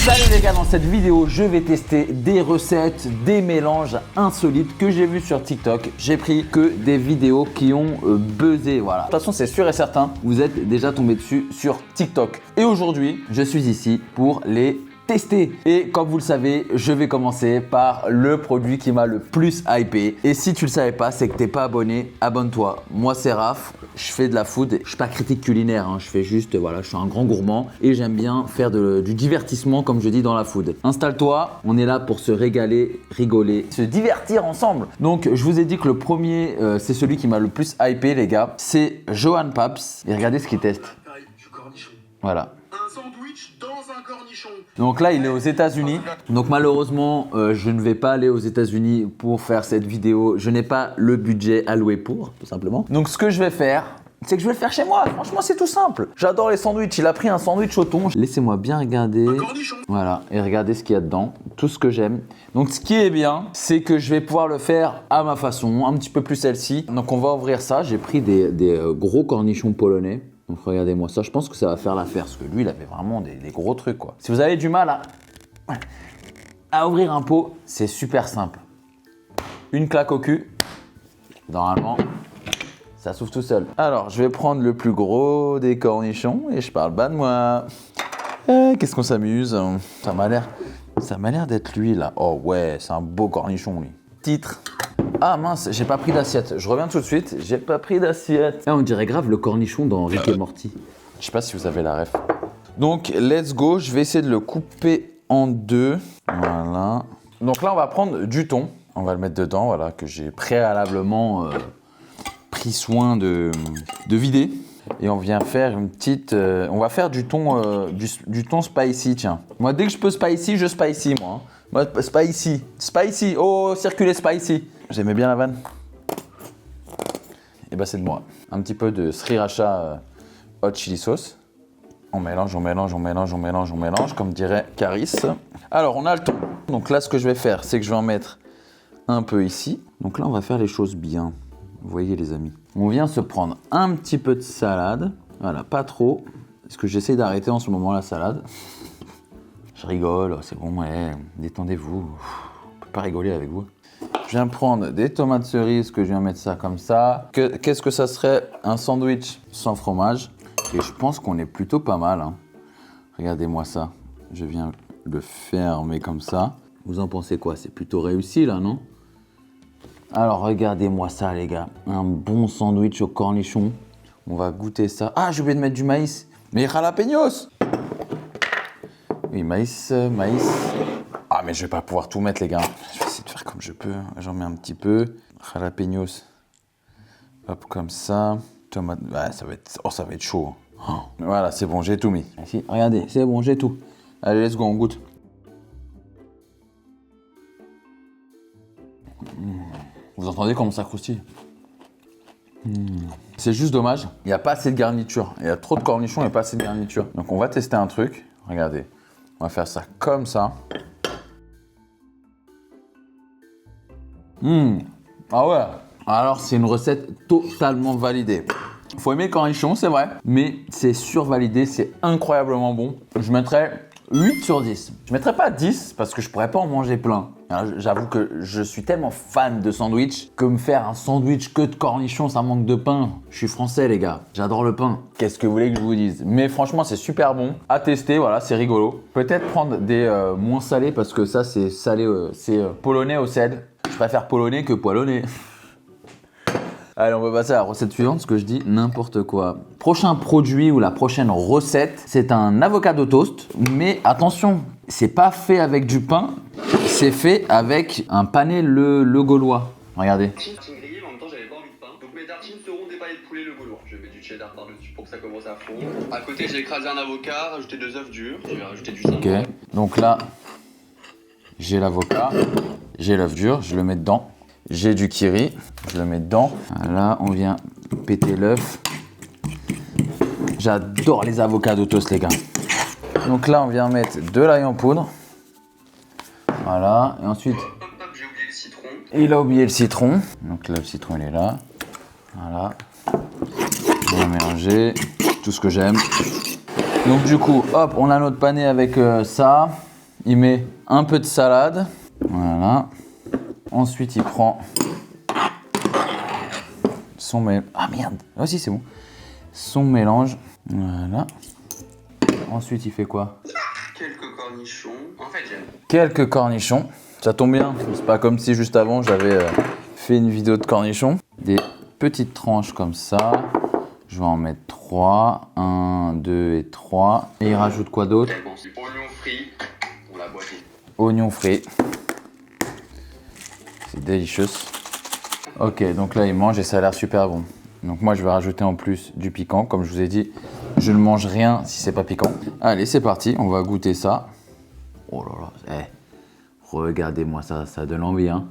Salut les gars, dans cette vidéo, je vais tester des recettes, des mélanges insolites que j'ai vus sur TikTok. J'ai pris que des vidéos qui ont buzzé, voilà. De toute façon, c'est sûr et certain, vous êtes déjà tombé dessus sur TikTok. Et aujourd'hui, je suis ici pour les tester. Et comme vous le savez, je vais commencer par le produit qui m'a le plus hypé. Et si tu le savais pas, c'est que t'es pas abonné, abonne-toi. Moi c'est Raph, je fais de la food. Je suis pas critique culinaire, hein. Je fais juste, voilà, je suis un grand gourmand et j'aime bien faire du divertissement comme je dis dans la food. Installe-toi, on est là pour se régaler, rigoler, se divertir ensemble. Donc je vous ai dit que le premier, c'est celui qui m'a le plus hypé les gars. C'est Johan Paps. Et regardez ce qu'il teste. Du cornichon. Voilà. Un sandwich dans un cornichon. Donc là, il est aux États-Unis. Donc malheureusement, je ne vais pas aller aux États-Unis pour faire cette vidéo. Je n'ai pas le budget alloué pour, tout simplement. Donc ce que je vais faire, c'est que je vais le faire chez moi. Franchement, c'est tout simple. J'adore les sandwichs. Il a pris un sandwich au thon. Laissez-moi bien regarder. Un cornichon. Voilà, et regardez ce qu'il y a dedans. Tout ce que j'aime. Donc ce qui est bien, c'est que je vais pouvoir le faire à ma façon, un petit peu plus celle-ci. Donc on va ouvrir ça. J'ai pris des gros cornichons polonais. Donc regardez-moi ça, je pense que ça va faire l'affaire parce que lui il avait vraiment des gros trucs quoi. Si vous avez du mal à ouvrir un pot, c'est super simple. Une claque au cul, normalement ça s'ouvre tout seul. Alors je vais prendre le plus gros des cornichons et je parle pas de moi. Qu'est-ce qu'on s'amuse, ça m'a l'air d'être lui là. Oh ouais, c'est un beau cornichon lui. Titre. Ah mince, j'ai pas pris d'assiette. Je reviens tout de suite, j'ai pas pris d'assiette. On dirait grave le cornichon dans Rick et Morty. Je sais pas si vous avez la ref. Donc, let's go. Je vais essayer de le couper en deux. Voilà. Donc là, on va prendre du thon. On va le mettre dedans, voilà, que j'ai préalablement pris soin de vider. Et on vient faire une petite... on va faire du thon spicy, tiens. Moi, dès que je peux spicy, je spicy, moi. Moi, spicy. Spicy. Oh, circuler spicy. J'aimais bien la vanne. Et bah c'est de moi. Un petit peu de sriracha hot chili sauce. On mélange, on mélange, on mélange, on mélange, on mélange, comme dirait Caris. Alors on a le thon. Donc là ce que je vais faire, c'est que je vais en mettre un peu ici. Donc là on va faire les choses bien. Vous voyez les amis. On vient se prendre un petit peu de salade. Voilà, pas trop. Parce que j'essaie d'arrêter en ce moment la salade. Je rigole, c'est bon, ouais, détendez-vous. On peut pas rigoler avec vous. Je viens prendre des tomates cerises, que je viens mettre ça comme ça. Qu'est-ce que ça serait un sandwich sans fromage? Et je pense qu'on est plutôt pas mal. Hein. Regardez-moi ça. Je viens le fermer comme ça. Vous en pensez quoi? C'est plutôt réussi là, non? Alors regardez-moi ça les gars. Un bon sandwich au cornichon. On va goûter ça. Ah, j'ai oublié de mettre du maïs. Mais jalapenos! Oui, maïs. Ah, mais je vais pas pouvoir tout mettre les gars. Je vais essayer de faire comme je peux. J'en mets un petit peu. Jalapenos. Hop, comme ça. Tomate. Ouais, ça va être chaud. Oh. Voilà, c'est bon, j'ai tout mis. Ici, regardez, c'est bon, j'ai tout. Allez, let's go, on goûte. Vous entendez comment ça croustille? C'est juste dommage, il n'y a pas assez de garniture. Il y a trop de cornichons et pas assez de garniture. Donc on va tester un truc. Regardez, on va faire ça comme ça. Ah ouais. Alors c'est une recette totalement validée. Faut aimer le cornichon, c'est vrai, mais c'est survalidé, c'est incroyablement bon. Je mettrais 8 sur 10. Je mettrais pas 10 parce que je pourrais pas en manger plein. J'avoue que je suis tellement fan de sandwich que me faire un sandwich que de cornichons, ça manque de pain. Je suis français les gars, j'adore le pain. Qu'est-ce que vous voulez que je vous dise? Mais franchement c'est super bon à tester, voilà, c'est rigolo. Peut-être prendre des moins salés parce que ça c'est salé, c'est polonais au sel. Je préfère polonais que poilonné. Allez, on va passer à la recette suivante, ce que je dis n'importe quoi. Prochain produit ou la prochaine recette, c'est un avocado toast. Mais attention, c'est pas fait avec du pain, c'est fait avec un pané le gaulois. Regardez. Tartines grillées, mais en même temps, j'avais pas envie de pain. Donc mes tartines seront des pailles de poulet le gaulois. Je mets du cheddar par-dessus pour que ça commence à fondre. À côté, j'ai écrasé un avocat, rajouté 2 œufs durs. Je vais rajouter du Ok, citron. donc là, j'ai l'avocat, j'ai l'œuf dur, je le mets dedans. J'ai du kiri, je le mets dedans. Là, on vient péter l'œuf. J'adore les avocats toast, les gars. Donc là, on vient mettre de l'ail en poudre. Voilà, et ensuite... J'ai oublié le citron. Il a oublié le citron. Donc là, le citron, il est là. Voilà. On va mélanger tout ce que j'aime. Donc du coup, hop, on a notre pané avec ça. il met un peu de salade. Voilà. Ensuite, il prend son mélange. Ah merde, ah si c'est bon. Son mélange. Voilà. Ensuite, il fait quoi? Quelques cornichons. En fait, j'aime. Quelques cornichons. Ça tombe bien. C'est pas comme si juste avant j'avais fait une vidéo de cornichons. Des petites tranches comme ça. Je vais en mettre 3. 1, 2 et 3. Et il rajoute quoi d'autre? Bon, c'est oignons frits pour la boîte. Oignons frits. C'est délicieux. Ok, donc là il mange et ça a l'air super bon. Donc moi je vais rajouter en plus du piquant. Comme je vous ai dit, je ne mange rien si c'est pas piquant. Allez, c'est parti, on va goûter ça. Oh là là, regardez-moi ça, ça donne envie hein.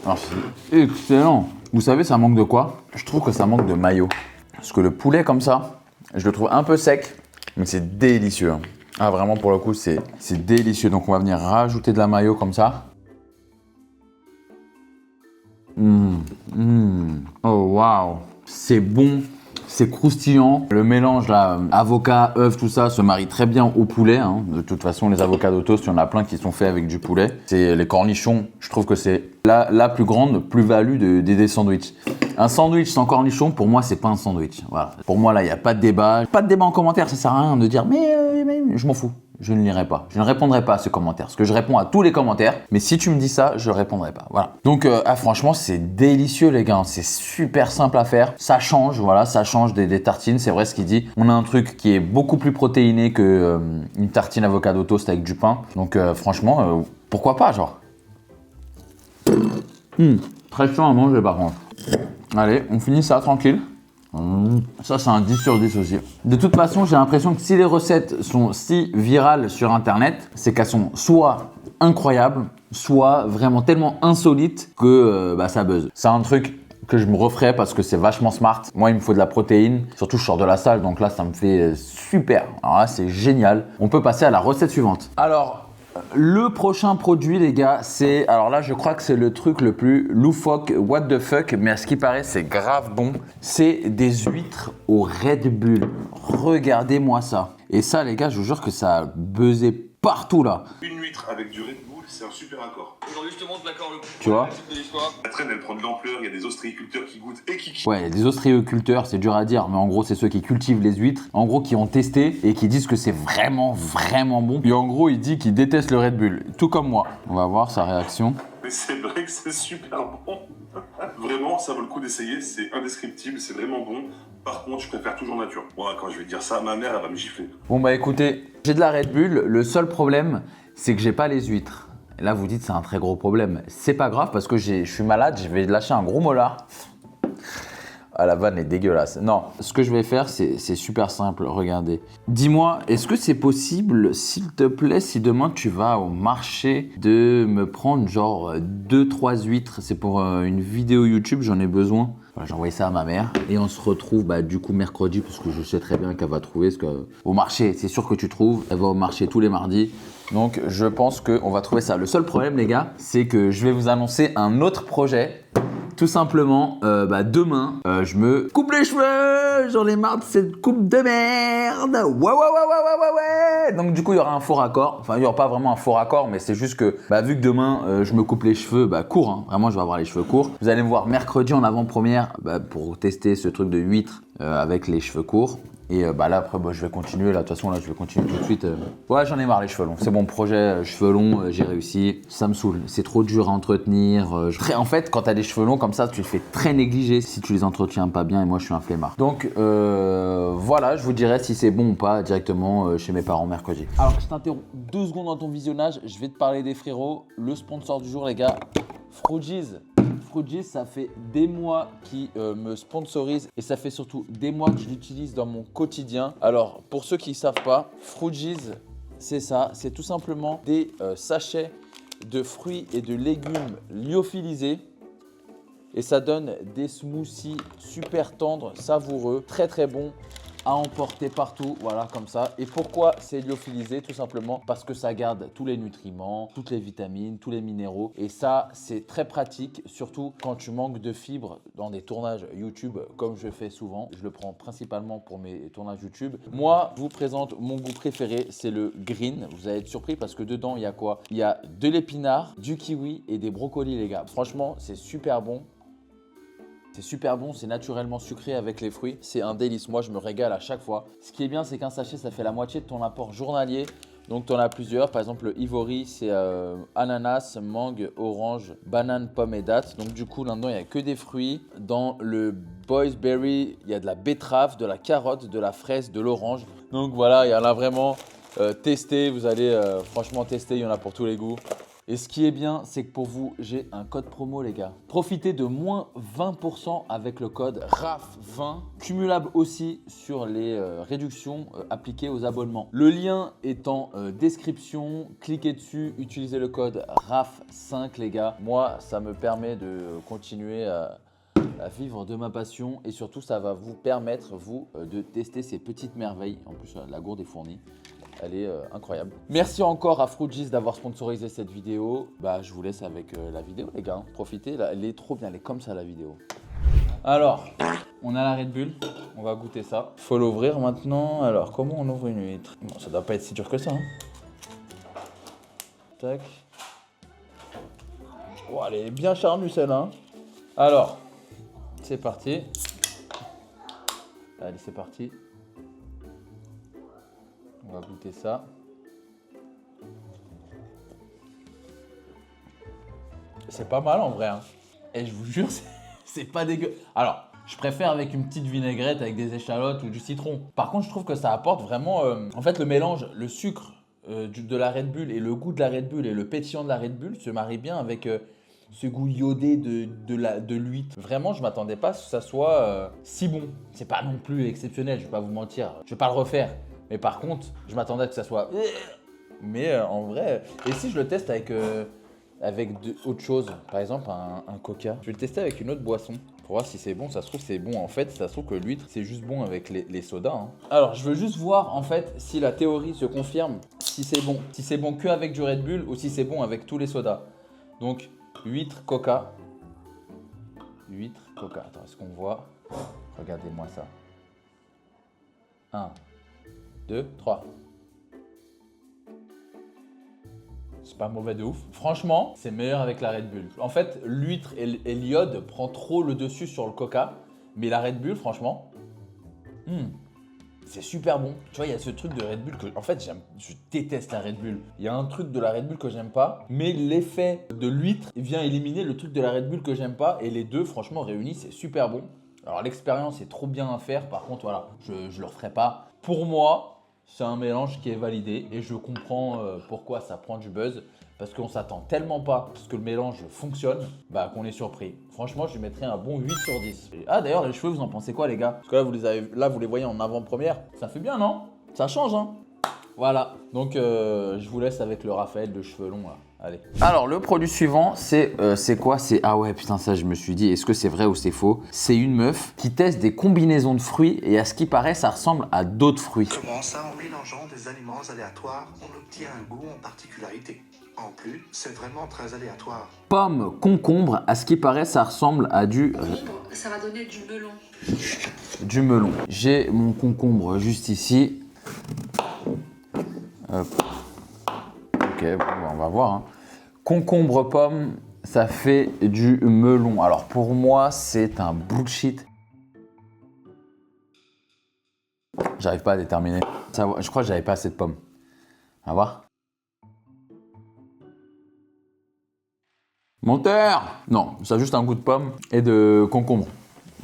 Alors c'est excellent. Vous savez, ça manque de quoi? Je trouve que ça manque de mayo. Parce que le poulet comme ça, je le trouve un peu sec, mais c'est délicieux. Ah vraiment pour le coup, c'est délicieux. Donc on va venir rajouter de la mayo comme ça. Oh waouh, c'est bon. C'est croustillant. Le mélange là, avocat, œuf, tout ça se marie très bien au poulet. Hein. De toute façon, les avocats de toast, il y en a plein qui sont faits avec du poulet. C'est les cornichons. Je trouve que c'est la plus grande plus-value des sandwichs. Un sandwich sans cornichons, pour moi, c'est pas un sandwich. Voilà. Pour moi, là, il n'y a pas de débat. Pas de débat en commentaire. Ça sert à rien de dire mais je m'en fous. Je ne lirai pas. Je ne répondrai pas à ce commentaire. Parce que je réponds à tous les commentaires. Mais si tu me dis ça, je ne répondrai pas. Voilà. Donc, franchement, c'est délicieux, les gars. C'est super simple à faire. Ça change, voilà. Ça change des tartines. C'est vrai ce qu'il dit. On a un truc qui est beaucoup plus protéiné que une tartine avocado toast avec du pain. Donc, franchement, pourquoi pas, genre. Très chiant à manger, par contre. Allez, on finit ça tranquille. Ça, c'est un 10 sur 10 aussi. De toute façon, j'ai l'impression que si les recettes sont si virales sur Internet, c'est qu'elles sont soit incroyables, soit vraiment tellement insolites que ça buzz. C'est un truc que je me referais parce que c'est vachement smart. Moi, il me faut de la protéine. Surtout, je sors de la salle, donc là, ça me fait super. Alors là, c'est génial. On peut passer à la recette suivante. Alors, le prochain produit, les gars, c'est... Alors là, je crois que c'est le truc le plus loufoque, what the fuck, mais à ce qui paraît, c'est grave bon. C'est des huîtres au Red Bull. Regardez-moi ça. Et ça, les gars, je vous jure que ça a buzzé partout, là. Une huître avec du Red Bull, c'est un super accord. Aujourd'hui, je te montre l'accord le plus Tu vois de l'histoire. La traîne, elle prend de l'ampleur, il y a des ostréiculteurs qui goûtent et qui... Ouais, des ostréiculteurs, c'est dur à dire, mais en gros, c'est ceux qui cultivent les huîtres. En gros, qui ont testé et qui disent que c'est vraiment, vraiment bon. Et en gros, il dit qu'il déteste le Red Bull, tout comme moi. On va voir sa réaction. Mais c'est vrai que c'est super bon. Vraiment, ça vaut le coup d'essayer, c'est indescriptible, c'est vraiment bon. Par contre, je préfère toujours nature. Bon, quand je vais dire ça, ma mère, elle va me gifler. Bon bah écoutez, j'ai de la Red Bull, le seul problème, c'est que j'ai pas les huîtres. Et là, vous dites c'est un très gros problème. C'est pas grave parce que je suis malade, je vais lâcher un gros molar. Ah, la vanne est dégueulasse. Non, ce que je vais faire, c'est super simple. Regardez. Dis-moi, est-ce que c'est possible, s'il te plaît, si demain tu vas au marché, de me prendre genre 2-3 huîtres? C'est pour une vidéo YouTube, j'en ai besoin. Voilà, j'ai envoyé ça à ma mère. Et on se retrouve du coup mercredi, parce que je sais très bien qu'elle va trouver. Parce que au marché, c'est sûr que tu trouves. Elle va au marché tous les mardis. Donc je pense qu'on va trouver ça. Le seul problème, les gars, c'est que je vais vous annoncer un autre projet. Tout simplement, demain, je me coupe les cheveux. J'en ai marre de cette coupe de merde. Ouais. Donc du coup, il y aura un faux raccord. Enfin, il n'y aura pas vraiment un faux raccord, mais c'est juste que vu que demain, je me coupe les cheveux courts. Hein. Vraiment, je vais avoir les cheveux courts. Vous allez me voir mercredi en avant-première pour tester ce truc de huître avec les cheveux courts. Et là, après, je vais continuer. Là, de toute façon, là, je vais continuer tout de suite. Ouais, j'en ai marre les cheveux longs. C'est mon projet, cheveux longs, j'ai réussi. Ça me saoule. C'est trop dur à entretenir. En fait, quand t'as des cheveux longs comme ça, tu les fais très négligés si tu les entretiens pas bien. Et moi, je suis un flemmard. Donc, voilà, je vous dirai si c'est bon ou pas directement chez mes parents mercredi. Alors, je t'interromps 2 secondes dans ton visionnage. Je vais te parler des frérots. Le sponsor du jour, les gars, Fruities. Fruities, ça fait des mois qu'ils me sponsorisent et ça fait surtout des mois que je l'utilise dans mon quotidien. Alors, pour ceux qui ne savent pas, Fruities, c'est ça. C'est tout simplement des sachets de fruits et de légumes lyophilisés. Et ça donne des smoothies super tendres, savoureux, très très bons. à emporter partout, voilà, comme ça. Et pourquoi c'est lyophilisé? Tout simplement parce que ça garde tous les nutriments, toutes les vitamines, tous les minéraux. Et ça, c'est très pratique, surtout quand tu manques de fibres dans des tournages YouTube, comme je fais souvent. Je le prends principalement pour mes tournages YouTube. Moi, je vous présente mon goût préféré, c'est le green. Vous allez être surpris parce que dedans, il y a quoi? Il y a de l'épinard, du kiwi et des brocolis, les gars. Franchement, c'est super bon. C'est super bon, c'est naturellement sucré avec les fruits. C'est un délice, moi je me régale à chaque fois. Ce qui est bien, c'est qu'un sachet, ça fait la moitié de ton apport journalier. Donc tu en as plusieurs, par exemple le Ivory, c'est ananas, mangue, orange, banane, pomme et date. Donc du coup là-dedans, il n'y a que des fruits. Dans le Boys Berry, il y a de la betterave, de la carotte, de la fraise, de l'orange. Donc voilà, il y en a vraiment testé. Vous allez franchement tester, il y en a pour tous les goûts. Et ce qui est bien, c'est que pour vous, j'ai un code promo, les gars. Profitez de moins 20% avec le code RAF20, cumulable aussi sur les réductions appliquées aux abonnements. Le lien est en description. Cliquez dessus, utilisez le code RAF5, les gars. Moi, ça me permet de continuer à vivre de ma passion et surtout, ça va vous permettre, vous, de tester ces petites merveilles. En plus, la gourde est fournie. Elle est incroyable. Merci encore à Fruitgist d'avoir sponsorisé cette vidéo. Je vous laisse avec la vidéo, les gars. Profitez, là, elle est trop bien, elle est comme ça, la vidéo. Alors, on a la Red Bull. On va goûter ça. Faut l'ouvrir maintenant. Alors, comment on ouvre une huître? Bon, ça doit pas être si dur que ça. Hein. Tac. Oh, elle est bien charnue, celle-là. Hein. Alors, c'est parti. Allez, c'est parti. On va goûter ça. C'est pas mal en vrai. Hein. Et je vous jure, c'est pas dégueu. Alors, je préfère avec une petite vinaigrette avec des échalotes ou du citron. Par contre, je trouve que ça apporte vraiment… en fait, le mélange, le sucre de la Red Bull et le goût de la Red Bull et le pétillant de la Red Bull se marient bien avec ce goût iodé de l'huître. Vraiment, je m'attendais pas à ce que ça soit si bon. C'est pas non plus exceptionnel, je vais pas vous mentir. Je vais pas le refaire. Mais par contre, je m'attendais à que ça soit… Mais en vrai… Et si je le teste avec autre chose, par exemple un coca, je vais le tester avec une autre boisson pour voir si c'est bon. Ça se trouve c'est bon en fait, ça se trouve que l'huître c'est juste bon avec les sodas. Hein. Alors je veux juste voir en fait si la théorie se confirme, si c'est bon. Si c'est bon que avec du Red Bull ou si c'est bon avec tous les sodas. Donc huître, coca. Huître, coca. Attends, est-ce qu'on voit? Regardez-moi ça. 1, 2, 3. C'est pas mauvais de ouf. Franchement, c'est meilleur avec la Red Bull. En fait, l'huître et l'iode prend trop le dessus sur le coca. Mais la Red Bull, franchement, c'est super bon. Tu vois, il y a ce truc de Red Bull que, en fait, je déteste la Red Bull. Il y a un truc de la Red Bull que j'aime pas. Mais l'effet de l'huître vient éliminer le truc de la Red Bull que j'aime pas. Et les deux, franchement, réunis, c'est super bon. Alors, l'expérience est trop bien à faire. Par contre, voilà, je le referai pas. Pour moi, c'est un mélange qui est validé et je comprends pourquoi ça prend du buzz parce qu'on s'attend tellement pas à ce que le mélange fonctionne qu'on est surpris. Franchement, je lui mettrais un bon 8 sur 10. Ah d'ailleurs, les cheveux, vous en pensez quoi les gars? Parce que là, vous les voyez en avant-première. Ça fait bien, non? Ça change, hein? Voilà. Donc, je vous laisse avec le Raphaël de cheveux longs là. Allez. Alors, le produit suivant, c'est quoi? C'est… Ah ouais, putain, ça, je me suis dit, est-ce que c'est vrai ou c'est faux? C'est une meuf qui teste des combinaisons de fruits et à ce qui paraît, ça ressemble à d'autres fruits. Comment ça, en mélangeant des aliments aléatoires, on obtient un goût en particularité? En plus, c'est vraiment très aléatoire. Pomme, concombre, à ce qui paraît, ça ressemble à du… Ça va donner du melon. Du melon. J'ai mon concombre juste ici. Hop. Ok, on va voir. Hein. Concombre, pomme, ça fait du melon. Alors pour moi, c'est un bullshit. J'arrive pas à déterminer. Je crois que j'avais pas assez de pommes. On va voir. Menteur! Non, ça a juste un goût de pomme et de concombre.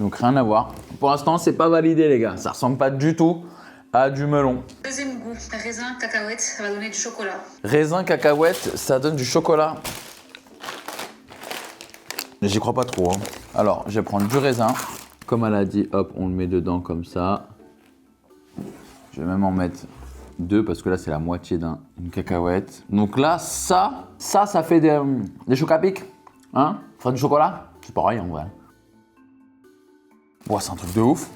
Donc rien à voir. Pour l'instant, c'est pas validé les gars. Ça ressemble pas du tout à du melon. Deuxième goût, raisin, cacahuète, ça va donner du chocolat. Raisin, cacahuète, ça donne du chocolat. Mais j'y crois pas trop. Hein. Alors, je vais prendre du raisin. Comme elle a dit, hop, on le met dedans comme ça. Je vais même en mettre 2 parce que là, c'est la moitié d'une cacahuète. Donc là, ça fait des chocapics. Hein? Ça ferait du chocolat? C'est pareil en vrai. Bon, c'est un truc de ouf.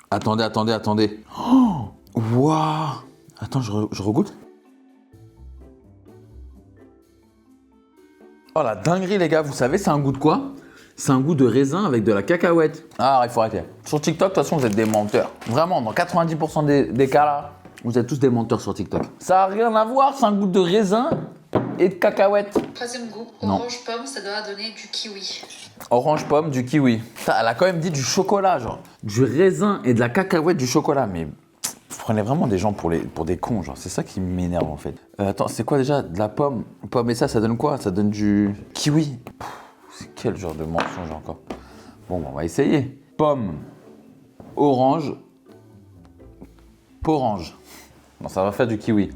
Attendez, attendez, attendez. Oh, waouh. Attends, je regoute. Oh la dinguerie les gars, vous savez c'est un goût de quoi? C'est un goût de raisin avec de la cacahuète. Ah, il faut arrêter. Sur TikTok, de toute façon, vous êtes des menteurs. Vraiment, dans 90% des cas là, vous êtes tous des menteurs sur TikTok. Ça n'a rien à voir, c'est un goût de raisin et de cacahuète. Troisième goût, Non. orange pomme, ça doit donner du kiwi. Orange pomme, du kiwi. Putain, elle a quand même dit du chocolat, genre. Du raisin et de la cacahuète, du chocolat. Mais vous prenez vraiment des gens pour des cons, genre. C'est ça qui m'énerve en fait. Attends, c'est quoi déjà? De la pomme? Pomme et ça donne quoi? Ça donne du kiwi. C'est quel genre de mensonge encore? Bon, on va essayer. Pomme, orange, orange. Non, ça va faire du kiwi.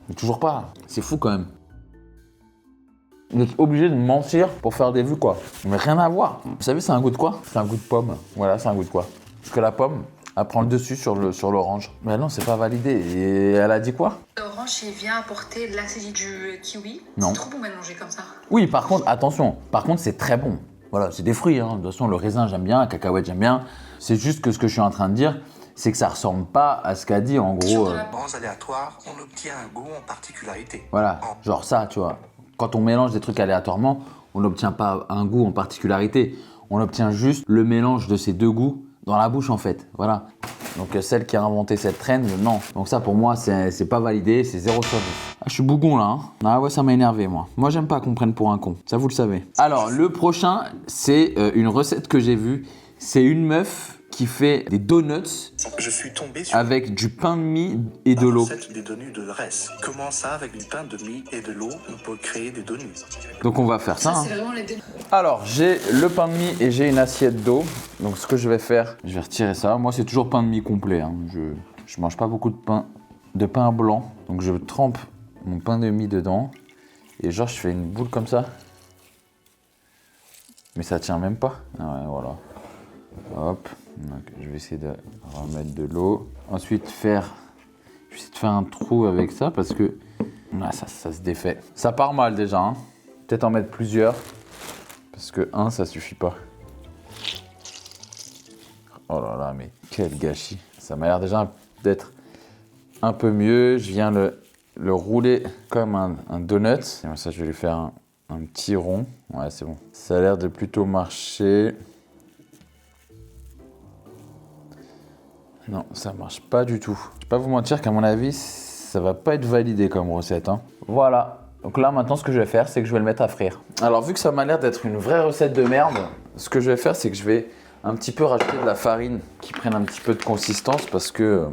Mais toujours pas. C'est fou quand même. Vous êtes obligé de mentir pour faire des vues quoi. Mais rien à voir. Vous savez c'est un goût de quoi? C'est un goût de pomme. Voilà, c'est un goût de quoi? Parce que la pomme, elle prend le dessus sur l'orange. Mais non, c'est pas validé. Et elle a dit quoi? L'orange, il vient apporter l'acidité du kiwi. Non. C'est trop bon mélanger comme ça. Oui, par contre, attention. Par contre, c'est très bon. Voilà, c'est des fruits. Hein. De toute façon, le raisin, j'aime bien. La cacahuète, j'aime bien. C'est juste que ce que je suis en train de dire, c'est que ça ressemble pas à ce qu'a dit en gros. Aliments aléatoires, on obtient un goût en particularité. Voilà, genre ça, tu vois. Quand on mélange des trucs aléatoirement, on n'obtient pas un goût en particularité. On obtient juste le mélange de ces deux goûts dans la bouche en fait. Voilà. Donc celle qui a inventé cette trend, non. Donc ça pour moi, c'est pas validé, c'est 0 sur 10. Ah, je suis bougon là. Hein. Ah ouais, ça m'a énervé moi. Moi j'aime pas qu'on prenne pour un con. Ça vous le savez. Alors le prochain, c'est une recette que j'ai vue. C'est une meuf qui fait des donuts Je suis tombé sur avec du pain de mie et de la l'eau. recette des donuts de Ress. Comment ça, avec du pain de mie et de l'eau, on peut créer des donuts? Donc on va faire ça. Ça, Hein. c'est vraiment les deux. Alors, j'ai le pain de mie et j'ai une assiette d'eau. Donc, ce que je vais faire, je vais retirer ça. Moi, c'est toujours pain de mie complet. Hein. Je mange pas beaucoup de pain blanc. Donc, je trempe mon pain de mie dedans. Et genre, je fais une boule comme ça. Mais ça tient même pas. Ah ouais, voilà. Hop. Donc, je vais essayer de remettre de l'eau. Ensuite, je vais essayer de faire un trou avec ça parce que ah, ça se défait. Ça part mal déjà. Hein. Peut-être en mettre plusieurs. Parce que un, ça suffit pas. Oh là là, mais quel gâchis. Ça m'a l'air déjà d'être un peu mieux. Je viens le rouler comme un donut. Et ça, je vais lui faire un petit rond. Ouais, c'est bon. Ça a l'air de plutôt marcher. Non, ça marche pas du tout. Je vais pas vous mentir qu'à mon avis, ça va pas être validé comme recette. Hein. Voilà. Donc là, maintenant, ce que je vais faire, c'est que je vais le mettre à frire. Alors, vu que ça m'a l'air d'être une vraie recette de merde, ce que je vais faire, c'est que je vais un petit peu rajouter de la farine qui prenne un petit peu de consistance parce que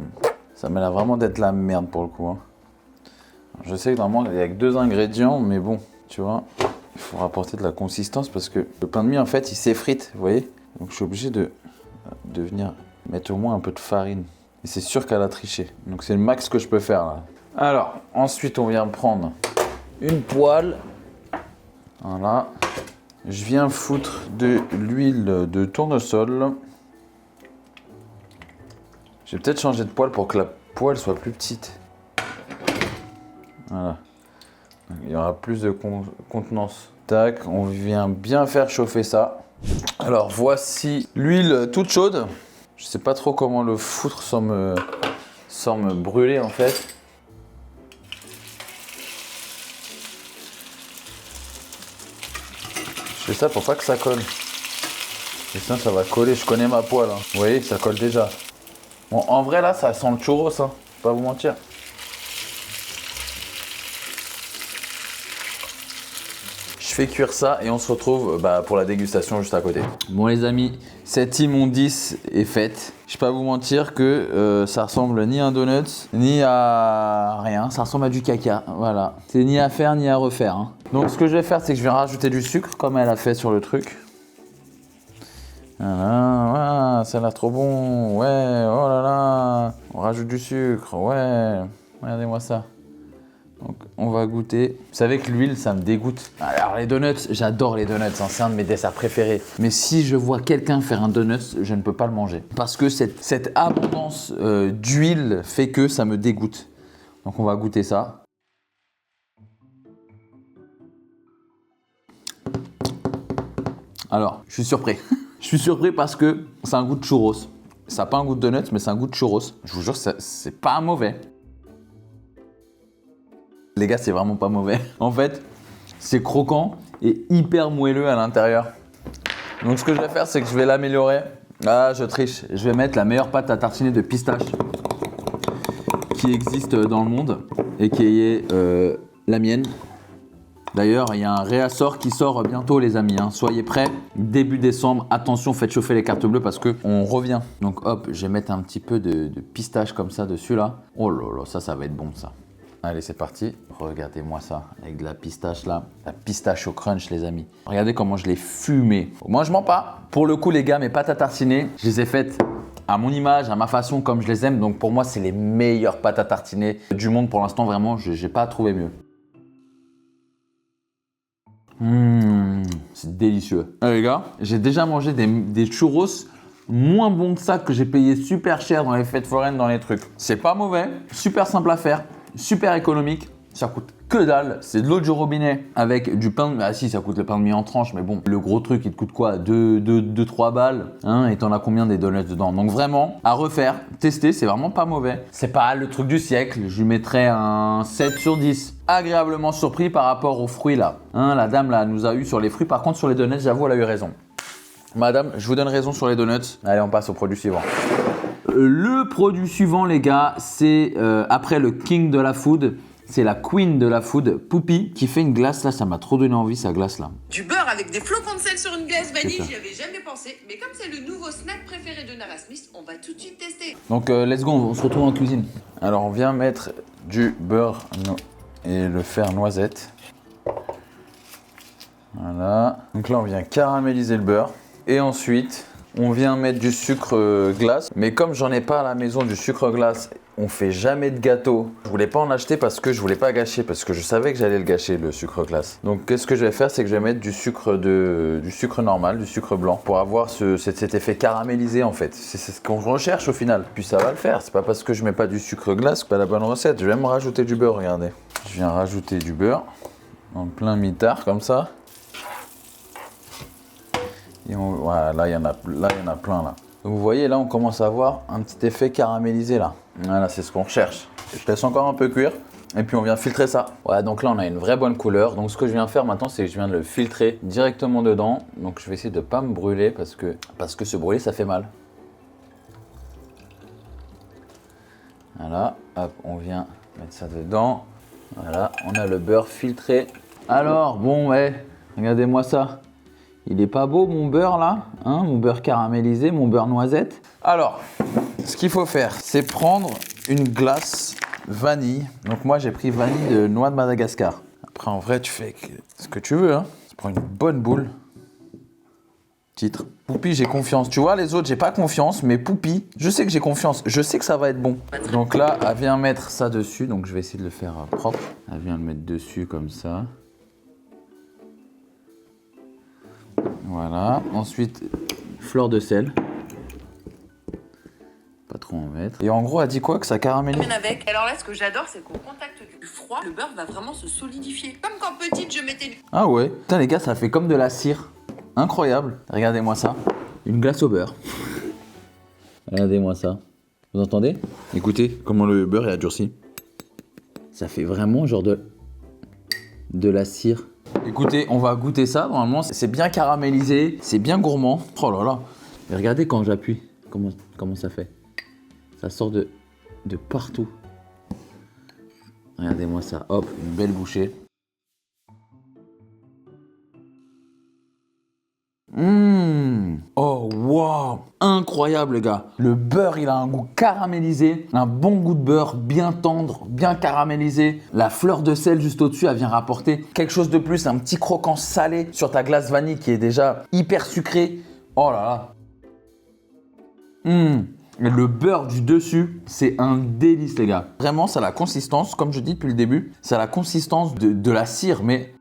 ça m'a l'air vraiment d'être la merde pour le coup. Hein. Je sais que normalement, il n'y a que 2 ingrédients, mais bon, tu vois, il faut rapporter de la consistance parce que le pain de mie, en fait, il s'effrite, vous voyez. Donc, je suis obligé de venir mettre au moins un peu de farine. Et c'est sûr qu'elle a triché. Donc, c'est le max que je peux faire là. Alors, ensuite, on vient prendre une poêle, voilà, je viens foutre de l'huile de tournesol. Je vais peut-être changer de poêle pour que la poêle soit plus petite. Voilà, il y aura plus de contenance. Tac, on vient bien faire chauffer ça. Alors voici l'huile toute chaude. Je sais pas trop comment le foutre sans me brûler en fait. Je fais ça pour pas que ça colle. Et sinon ça va coller, je connais ma poêle. Hein. Vous voyez, ça colle déjà. Bon, en vrai là, ça sent le churros, hein. Faut pas vous mentir. Je fais cuire ça et on se retrouve pour la dégustation juste à côté. Bon les amis, cette immondice est faite. Je vais pas vous mentir que ça ressemble ni à un donut, ni à rien. Ça ressemble à du caca, voilà. C'est ni à faire ni à refaire. Hein. Donc ce que je vais faire, c'est que je vais rajouter du sucre comme elle a fait sur le truc. Voilà, ça a l'air trop bon. Ouais, oh là là. On rajoute du sucre, ouais. Regardez-moi ça. Donc on va goûter. Vous savez que l'huile, ça me dégoûte. Alors les donuts, j'adore les donuts, hein, c'est un de mes desserts préférés. Mais si je vois quelqu'un faire un donut, je ne peux pas le manger. Parce que cette abondance d'huile fait que ça me dégoûte. Donc on va goûter ça. Alors, je suis surpris. Je suis surpris parce que c'est un goût de churros. Ça n'a pas un goût de donuts, mais c'est un goût de churros. Je vous jure, c'est pas mauvais. Les gars, c'est vraiment pas mauvais. En fait, c'est croquant et hyper moelleux à l'intérieur. Donc ce que je vais faire, c'est que je vais l'améliorer. Ah, je triche. Je vais mettre la meilleure pâte à tartiner de pistache qui existe dans le monde et qui est la mienne. D'ailleurs, il y a un réassort qui sort bientôt, les amis. Hein. Soyez prêts, début décembre. Attention, faites chauffer les cartes bleues parce qu'on revient. Donc hop, je vais mettre un petit peu de pistache comme ça dessus là. Oh là là, ça va être bon ça. Allez, c'est parti. Regardez-moi ça, avec de la pistache là. La pistache au crunch, les amis. Regardez comment je l'ai fumé. Moi, je mens pas. Pour le coup, les gars, mes pâtes à tartiner, je les ai faites à mon image, à ma façon, comme je les aime. Donc pour moi, c'est les meilleures pâtes à tartiner du monde pour l'instant. Vraiment, je n'ai pas trouvé mieux. C'est délicieux. Les gars, j'ai déjà mangé des churros moins bons que ça, que j'ai payé super cher dans les fêtes foraines, dans les trucs. C'est pas mauvais, super simple à faire, super économique. Ça coûte que dalle, c'est de l'eau du robinet avec du pain de mie. Ah si, ça coûte le pain de mie en tranche, mais bon, le gros truc, il te coûte quoi 2-3 balles, hein, et t'en as combien des donuts dedans? Donc vraiment, à refaire, tester, c'est vraiment pas mauvais. C'est pas le truc du siècle, je lui mettrais un 7 sur 10. Agréablement surpris par rapport aux fruits là. Hein, la dame là nous a eu sur les fruits, par contre sur les donuts, j'avoue, elle a eu raison. Madame, je vous donne raison sur les donuts. Allez, on passe au produit suivant. Le produit suivant, les gars, c'est après le king de la food. C'est la queen de la food, Poupie, qui fait une glace. Là, ça m'a trop donné envie, sa glace là. Du beurre avec des flocons de sel sur une glace vanille, j'y avais jamais pensé. Mais comme c'est le nouveau snack préféré de Nara Smith, on va tout de suite tester. Donc, let's go, on se retrouve en cuisine. Alors, on vient mettre du beurre et le faire noisette. Voilà. Donc là, on vient caraméliser le beurre. Et ensuite, on vient mettre du sucre glace. Mais comme j'en ai pas à la maison du sucre glace, on fait jamais de gâteau. Je voulais pas en acheter parce que je voulais pas gâcher, parce que je savais que j'allais le gâcher, le sucre glace. Donc qu'est-ce que je vais faire, c'est que je vais mettre du sucre normal, du sucre blanc, pour avoir cet effet caramélisé en fait. C'est ce qu'on recherche au final. Puis ça va le faire. C'est pas parce que je mets pas du sucre glace que c'est pas la bonne recette. Je vais même rajouter du beurre, regardez. Je viens rajouter du beurre en plein mitard comme ça. Et voilà, là il y en a plein là. Donc vous voyez, là on commence à avoir un petit effet caramélisé là. Voilà, c'est ce qu'on recherche. Je laisse encore un peu cuire et puis on vient filtrer ça. Voilà, donc là on a une vraie bonne couleur. Donc ce que je viens faire maintenant, c'est que je viens de le filtrer directement dedans. Donc je vais essayer de ne pas me brûler parce que se brûler ça fait mal. Voilà, hop, on vient mettre ça dedans. Voilà, on a le beurre filtré. Alors, bon, ouais, regardez-moi ça. Il est pas beau mon beurre là, hein, mon beurre caramélisé, mon beurre noisette. Alors, ce qu'il faut faire, c'est prendre une glace vanille. Donc moi j'ai pris vanille de noix de Madagascar. Après en vrai tu fais ce que tu veux, hein. Tu prends une bonne boule. Titre. Poupie, j'ai confiance. Tu vois, les autres, j'ai pas confiance, mais Poupie, je sais que j'ai confiance. Je sais que ça va être bon. Donc là, elle vient mettre ça dessus. Donc je vais essayer de le faire propre. Elle vient le mettre dessus comme ça. Voilà. Ensuite, fleur de sel. Pas trop en mettre. Et en gros, elle dit quoi? Que ça caramélise? Avec. Alors là, ce que j'adore, c'est qu'au contact du froid, le beurre va vraiment se solidifier. Comme quand petite, je mettais du... Ah ouais. Putain, les gars, ça fait comme de la cire. Incroyable. Regardez-moi ça. Une glace au beurre. Regardez-moi ça. Vous entendez? Écoutez comment le beurre est durci. Ça fait vraiment genre de la cire. Écoutez, on va goûter ça. Normalement, c'est bien caramélisé. C'est bien gourmand. Oh là là. Et regardez quand j'appuie. Comment ça fait? Ça sort de partout. Regardez-moi ça. Hop, une belle bouchée. Oh wow, incroyable les gars. Le beurre il a un goût caramélisé, un bon goût de beurre, bien tendre, bien caramélisé. La fleur de sel juste au-dessus, elle vient rapporter quelque chose de plus, un petit croquant salé sur ta glace vanille qui est déjà hyper sucrée. Oh là là. Et le beurre du dessus, c'est un délice les gars. Vraiment, ça a la consistance, comme je dis depuis le début, ça a la consistance de la cire, mais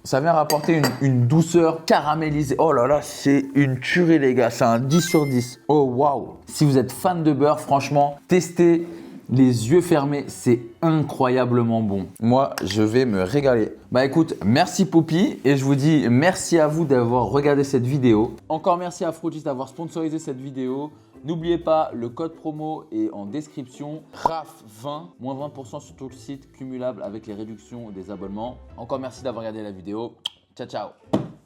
ça vient rapporter une douceur caramélisée. Oh là là, c'est une tuerie les gars, c'est un 10 sur 10. Oh waouh. Si vous êtes fan de beurre, franchement, testez les yeux fermés, c'est incroyablement bon. Moi, je vais me régaler. Bah écoute, merci Poppy et je vous dis merci à vous d'avoir regardé cette vidéo. Encore merci à Frogis d'avoir sponsorisé cette vidéo. N'oubliez pas, le code promo est en description. RAF20, moins 20% sur tout le site, cumulable avec les réductions des abonnements. Encore merci d'avoir regardé la vidéo. Ciao, ciao.